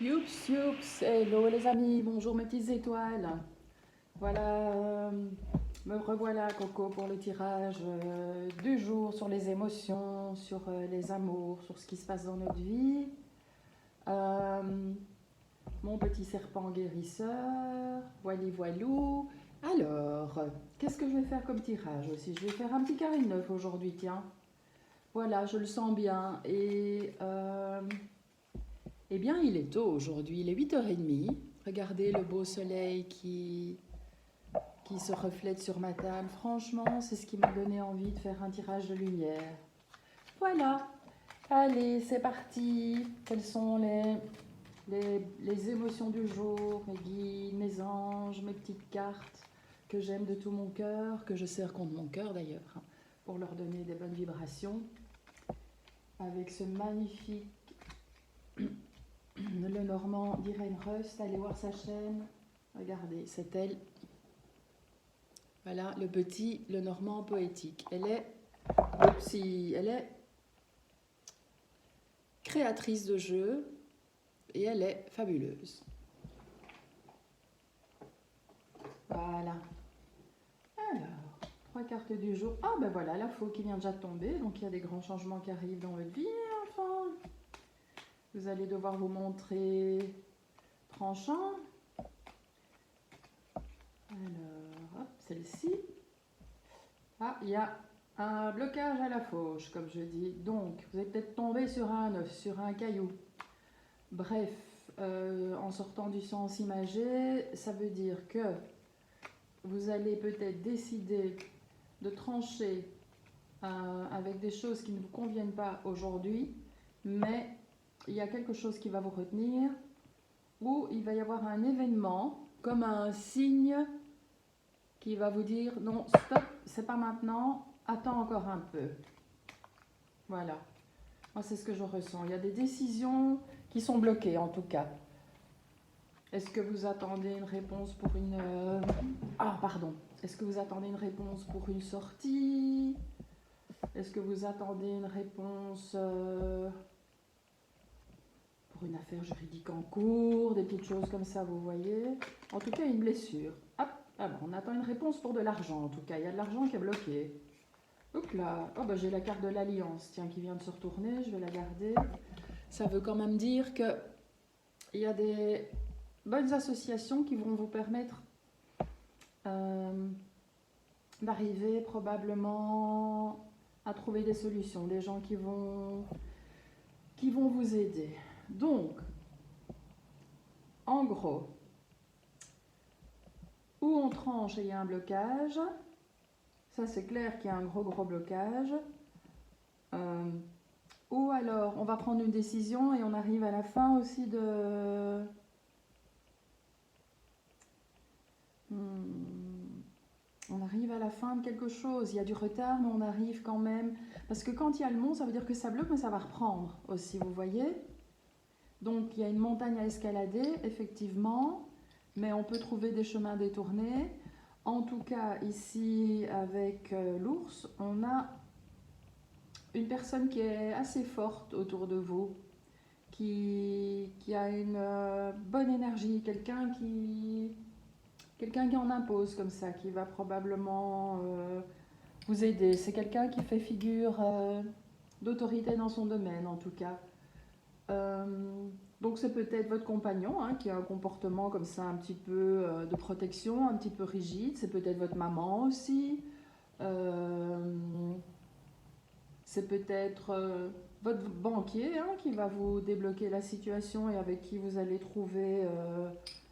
Youps, youps, hello les amis, bonjour mes petites étoiles. Voilà, me revoilà Coco pour le tirage du jour sur les émotions, sur les amours, sur ce qui se passe dans notre vie. Euh, Mon petit serpent guérisseur, voili voilou. Alors, qu'est-ce que je vais faire comme tirage aussi? Je vais faire un petit carré de neuf aujourd'hui, tiens. Voilà, je le sens bien. Eh bien, il est tôt aujourd'hui, il est 8h30. Regardez le beau soleil qui se reflète sur ma table. Franchement, c'est ce qui m'a donné envie de faire un tirage de lumière. Voilà, allez, c'est parti. Quelles sont les émotions du jour, mes guides, mes anges, mes petites cartes que j'aime de tout mon cœur, que je serre contre mon cœur d'ailleurs, hein, pour leur donner des bonnes vibrations. Avec ce magnifique le Normand d'Irene Rust, allez voir sa chaîne. Regardez, c'est elle. Voilà, le Normand poétique. Elle est créatrice de jeux et elle est fabuleuse. Voilà. Alors, 3 cartes du jour. Ah ben voilà, la faux qui vient déjà de tomber. Donc il y a des grands changements qui arrivent dans votre vie, enfant. Vous allez devoir vous montrer tranchant. Alors, hop, celle-ci. Ah, il y a un blocage à la fauche, comme je dis. Donc, vous allez peut-être tomber sur un œuf, sur un caillou. Bref, en sortant du sens imagé, ça veut dire que vous allez peut-être décider de trancher avec des choses qui ne vous conviennent pas aujourd'hui, mais il y a quelque chose qui va vous retenir, ou il va y avoir un événement, comme un signe qui va vous dire non, stop, c'est pas maintenant, attends encore un peu. Voilà. Moi, c'est ce que je ressens. Il y a des décisions qui sont bloquées, en tout cas. Est-ce que vous attendez une réponse pour une... Ah, pardon. Est-ce que vous attendez une réponse pour une sortie? Est-ce que vous attendez une réponse pour une affaire juridique en cours? Des petites choses comme ça, vous voyez. En tout cas, une blessure. Hop, alors, on attend une réponse pour de l'argent, en tout cas. Il y a de l'argent qui est bloqué. Hop là. Oh, bah, j'ai la carte de l'Alliance, tiens, qui vient de se retourner. Je vais la garder. Ça veut quand même dire que il y a des bonnes associations qui vont vous permettre d'arriver probablement à trouver des solutions, des gens qui vont vous aider. Donc, en gros, où on tranche et il y a un blocage, ça c'est clair qu'il y a un gros blocage. Ou alors, on va prendre une décision et on arrive à la fin aussi de... On arrive à la fin de quelque chose. Il y a du retard, mais on arrive quand même. Parce que quand il y a le mont, ça veut dire que ça bloque, mais ça va reprendre aussi, vous voyez. Donc, il y a une montagne à escalader, effectivement, mais on peut trouver des chemins détournés. En tout cas, ici, avec l'ours, on a une personne qui est assez forte autour de vous, qui a une bonne énergie, quelqu'un qui en impose comme ça, qui va probablement vous aider. C'est quelqu'un qui fait figure d'autorité dans son domaine, en tout cas. Donc c'est peut-être votre compagnon hein, qui a un comportement comme ça un petit peu de protection, un petit peu rigide. C'est peut-être votre maman aussi. Euh, c'est peut-être votre banquier hein, qui va vous débloquer la situation et avec qui vous allez trouver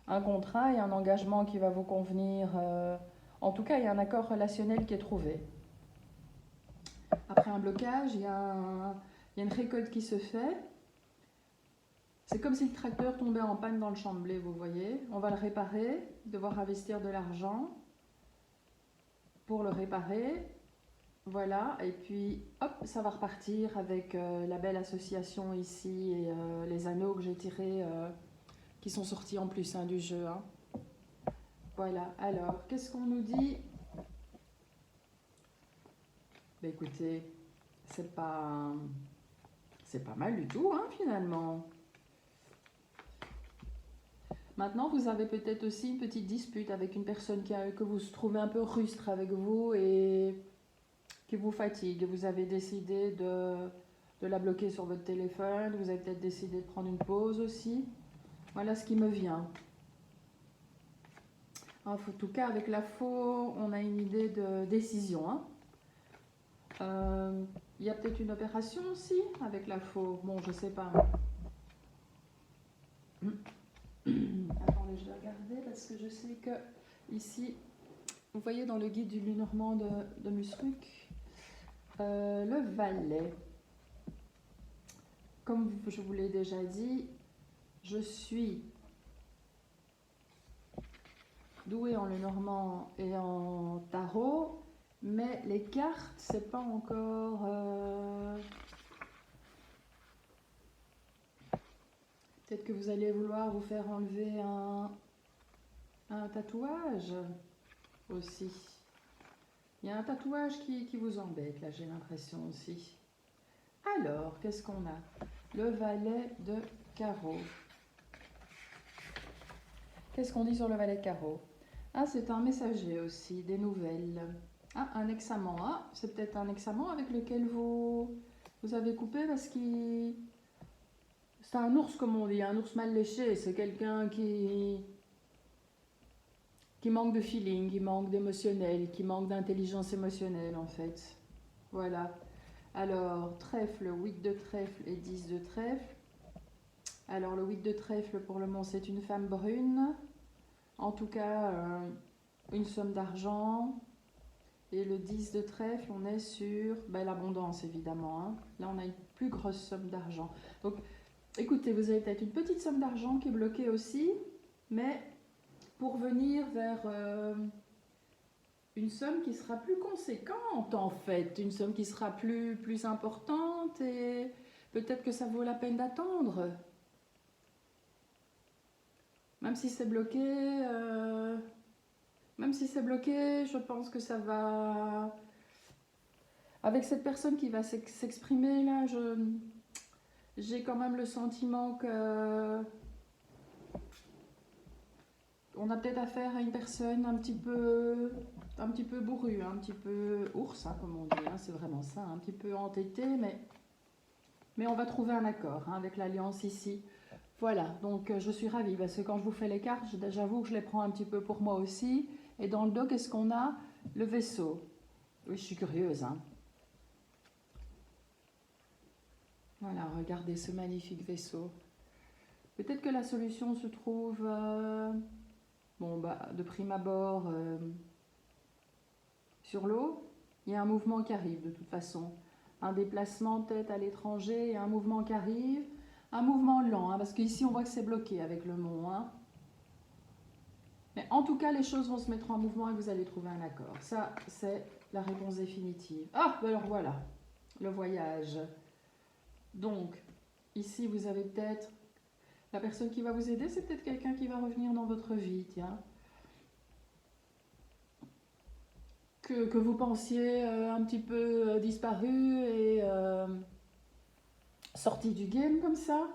un contrat et un engagement qui va vous convenir. En tout cas, il y a un accord relationnel qui est trouvé. Après un blocage, il y a une récolte qui se fait. C'est comme si le tracteur tombait en panne dans le champ de blé, vous voyez. On va le réparer, devoir investir de l'argent pour le réparer. Voilà, et puis hop, ça va repartir avec la belle association ici et les anneaux que j'ai tirés qui sont sortis en plus hein, du jeu. Hein. Voilà, alors, qu'est-ce qu'on nous dit? Ben écoutez, c'est pas mal du tout hein, finalement. Maintenant, vous avez peut-être aussi une petite dispute avec une personne que vous trouvez un peu rustre avec vous et qui vous fatigue. Vous avez décidé de la bloquer sur votre téléphone. Vous avez peut-être décidé de prendre une pause aussi. Voilà ce qui me vient. En tout cas, avec la faux, on a une idée de décision. Hein. Il y a peut-être une opération aussi avec la faux. Bon, je sais pas. Attendez, je vais regarder parce que je sais que ici, vous voyez dans le guide du Lenormand de Musruc, le valet. Comme je vous l'ai déjà dit, je suis douée en Lenormand et en tarot, mais les cartes, c'est pas encore... Peut-être que vous allez vouloir vous faire enlever un tatouage aussi. Il y a un tatouage qui vous embête, là, j'ai l'impression aussi. Alors, qu'est-ce qu'on a? Le valet de carreau. Qu'est-ce qu'on dit sur le valet de carreau? Ah, c'est un messager aussi, des nouvelles. Ah, un examen. Ah, c'est peut-être un examen avec lequel vous avez coupé parce qu'il... C'est un ours, comme on dit, un ours mal léché. C'est quelqu'un qui manque de feeling, qui manque d'émotionnel, qui manque d'intelligence émotionnelle, en fait. Voilà. Alors, trèfle, 8 de trèfle et 10 de trèfle. Alors, le 8 de trèfle, pour le moment, c'est une femme brune. En tout cas, une somme d'argent. Et le 10 de trèfle, on est sur l'abondance, évidemment. Hein. Là, on a une plus grosse somme d'argent. Donc, écoutez, vous avez peut-être une petite somme d'argent qui est bloquée aussi, mais pour venir vers une somme qui sera plus conséquente, en fait. Une somme qui sera plus importante et peut-être que ça vaut la peine d'attendre. Même si c'est bloqué, je pense que ça va... Avec cette personne qui va s'exprimer là, j'ai quand même le sentiment que on a peut-être affaire à une personne un petit peu bourrue, un petit peu ours, hein, comme on dit. Hein, c'est vraiment ça, un petit peu entêté, mais on va trouver un accord hein, avec l'alliance ici. Voilà, donc je suis ravie parce que quand je vous fais les cartes, j'avoue que je les prends un petit peu pour moi aussi. Et dans le dos, qu'est-ce qu'on a? Le vaisseau. Oui, je suis curieuse. Hein. Voilà, regardez ce magnifique vaisseau. Peut-être que la solution se trouve, de prime abord, sur l'eau. Il y a un mouvement qui arrive de toute façon. Un déplacement peut-être à l'étranger et un mouvement qui arrive. Un mouvement lent, hein, parce qu'ici on voit que c'est bloqué avec le mont. Hein. Mais en tout cas, les choses vont se mettre en mouvement et vous allez trouver un accord. Ça, c'est la réponse définitive. Ah, alors voilà, le voyage. Donc, ici, vous avez peut-être... La personne qui va vous aider, c'est peut-être quelqu'un qui va revenir dans votre vie, tiens. Que vous pensiez un petit peu disparu et sorti du game comme ça.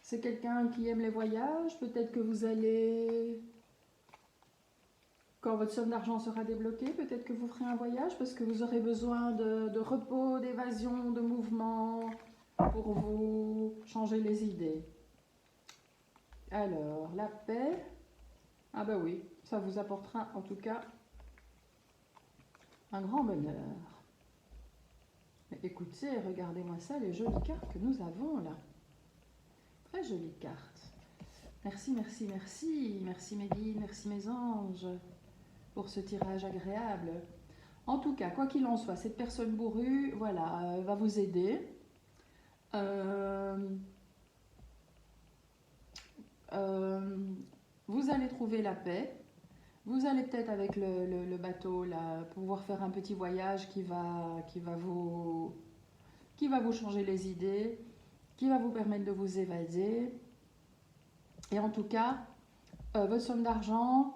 C'est quelqu'un qui aime les voyages. Peut-être que vous allez... Quand votre somme d'argent sera débloquée, peut-être que vous ferez un voyage parce que vous aurez besoin de repos, d'évasion, de mouvement pour vous changer les idées. Alors, la paix. Ah bah oui, ça vous apportera en tout cas un grand bonheur. Mais écoutez, regardez-moi ça, les jolies cartes que nous avons là. Très jolies cartes. Merci, merci, merci. Merci mes guides, merci mes anges pour ce tirage agréable. En tout cas, quoi qu'il en soit, cette personne bourrue, voilà, va vous aider. Vous allez trouver la paix. Vous allez peut-être avec le bateau là, pouvoir faire un petit voyage qui va vous changer les idées, qui va vous permettre de vous évader. Et en tout cas, votre somme d'argent,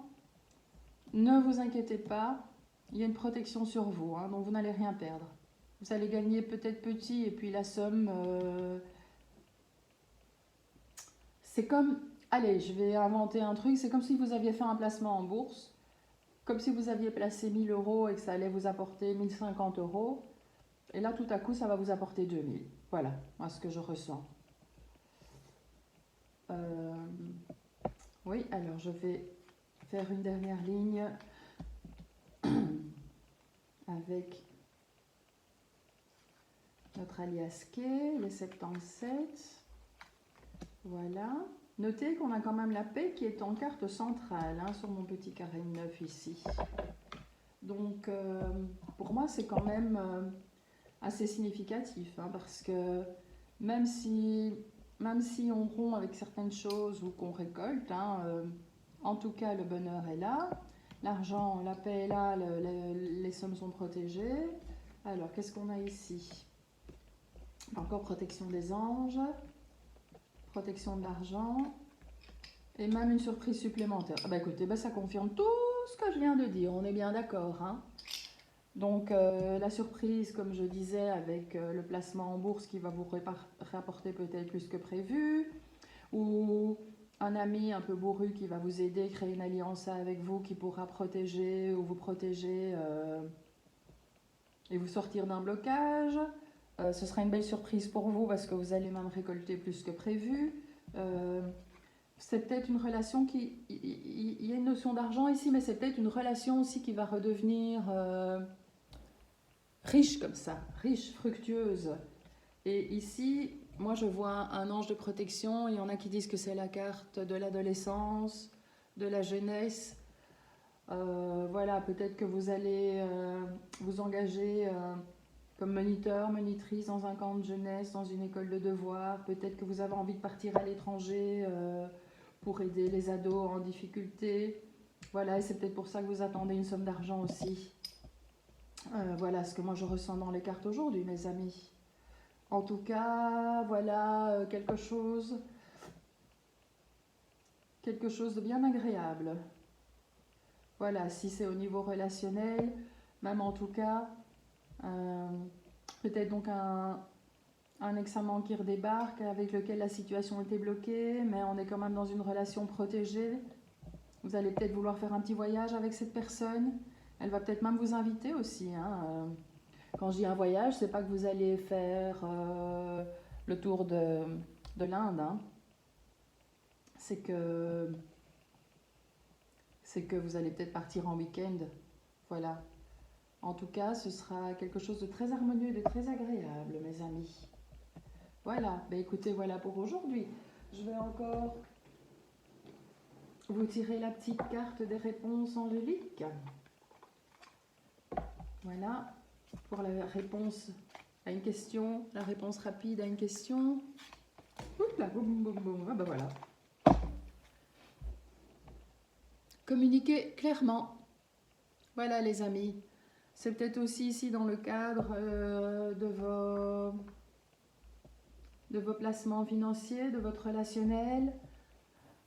ne vous inquiétez pas, il y a une protection sur vous, hein, donc vous n'allez rien perdre. Vous allez gagner peut-être petit et puis la somme... c'est comme... allez, je vais inventer un truc. C'est comme si vous aviez fait un placement en bourse. Comme si vous aviez placé 1000 euros et que ça allait vous apporter 1050 euros. Et là, tout à coup, ça va vous apporter 2000. Voilà, moi, ce que je ressens. Oui, alors je vais faire une dernière ligne avec notre alias K, les 77. Voilà. Notez qu'on a quand même la paix qui est en carte centrale hein, sur mon petit carré de 9 ici. Donc, pour moi, c'est quand même assez significatif hein, parce que même si on rompt avec certaines choses ou qu'on récolte, hein, en tout cas, le bonheur est là. L'argent, la paix est là, les sommes sont protégées. Alors, qu'est-ce qu'on a ici? Encore protection des anges, protection de l'argent et même une surprise supplémentaire. Ah bah écoutez, bah ça confirme tout ce que je viens de dire, on est bien d'accord. Hein. Donc la surprise, comme je disais, avec le placement en bourse qui va vous rapporter peut-être plus que prévu, ou un ami un peu bourru qui va vous aider, créer une alliance avec vous qui pourra protéger ou vous protéger et vous sortir d'un blocage. Ce sera une belle surprise pour vous parce que vous allez même récolter plus que prévu. C'est peut-être une relation qui... Il y a une notion d'argent ici, mais c'est peut-être une relation aussi qui va redevenir riche comme ça, riche, fructueuse. Et ici, moi je vois un ange de protection. Il y en a qui disent que c'est la carte de l'adolescence, de la jeunesse. Voilà, peut-être que vous allez vous engager comme moniteur, monitrice dans un camp de jeunesse, dans une école de devoirs. Peut-être que vous avez envie de partir à l'étranger pour aider les ados en difficulté. Voilà, et c'est peut-être pour ça que vous attendez une somme d'argent aussi. Voilà ce que moi je ressens dans les cartes aujourd'hui, mes amis. En tout cas, voilà quelque chose de bien agréable. Voilà, si c'est au niveau relationnel, même en tout cas, peut-être donc un ex-amant qui redébarque avec lequel la situation était bloquée, mais on est quand même dans une relation protégée. Vous allez peut-être vouloir faire un petit voyage avec cette personne. Elle va peut-être même vous inviter aussi. Hein. Quand je dis un voyage, c'est pas que vous allez faire le tour de l'Inde. Hein. C'est que vous allez peut-être partir en week-end. Voilà. En tout cas, ce sera quelque chose de très harmonieux et de très agréable, mes amis. Voilà. Ben écoutez, voilà pour aujourd'hui. Je vais encore vous tirer la petite carte des réponses angéliques. Voilà. Pour la réponse à une question, la réponse rapide à une question. Oups là, boum, boum, boum. Ah ben voilà. Communiquez clairement. Voilà les amis. C'est peut-être aussi ici dans le cadre de vos placements financiers, de votre relationnel.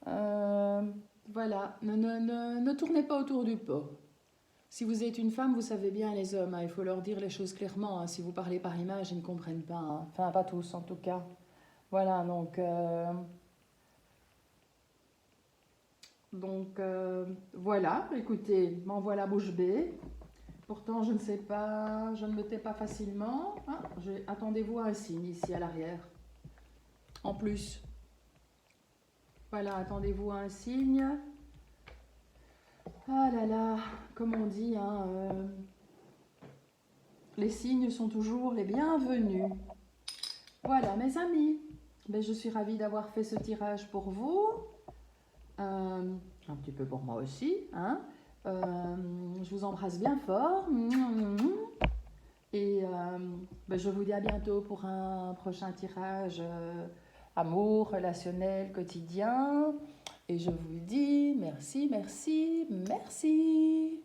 Voilà, ne tournez pas autour du pot. Si vous êtes une femme, vous savez bien les hommes, hein, il faut leur dire les choses clairement. Hein. Si vous parlez par image, ils ne comprennent pas. Hein. Enfin, pas tous en tout cas. Voilà, donc... voilà, écoutez, m'envoie la bouche bée. Pourtant, je ne sais pas, je ne me tais pas facilement. Ah, attendez-vous à un signe ici à l'arrière. En plus. Voilà, attendez-vous à un signe. Ah là là, comme on dit, hein, les signes sont toujours les bienvenus. Voilà, mes amis. Ben, je suis ravie d'avoir fait ce tirage pour vous. Un petit peu pour moi aussi. Hein. Je vous embrasse bien fort. Et ben, je vous dis à bientôt pour un prochain tirage amour, relationnel, quotidien. Et je vous dis merci, merci, merci.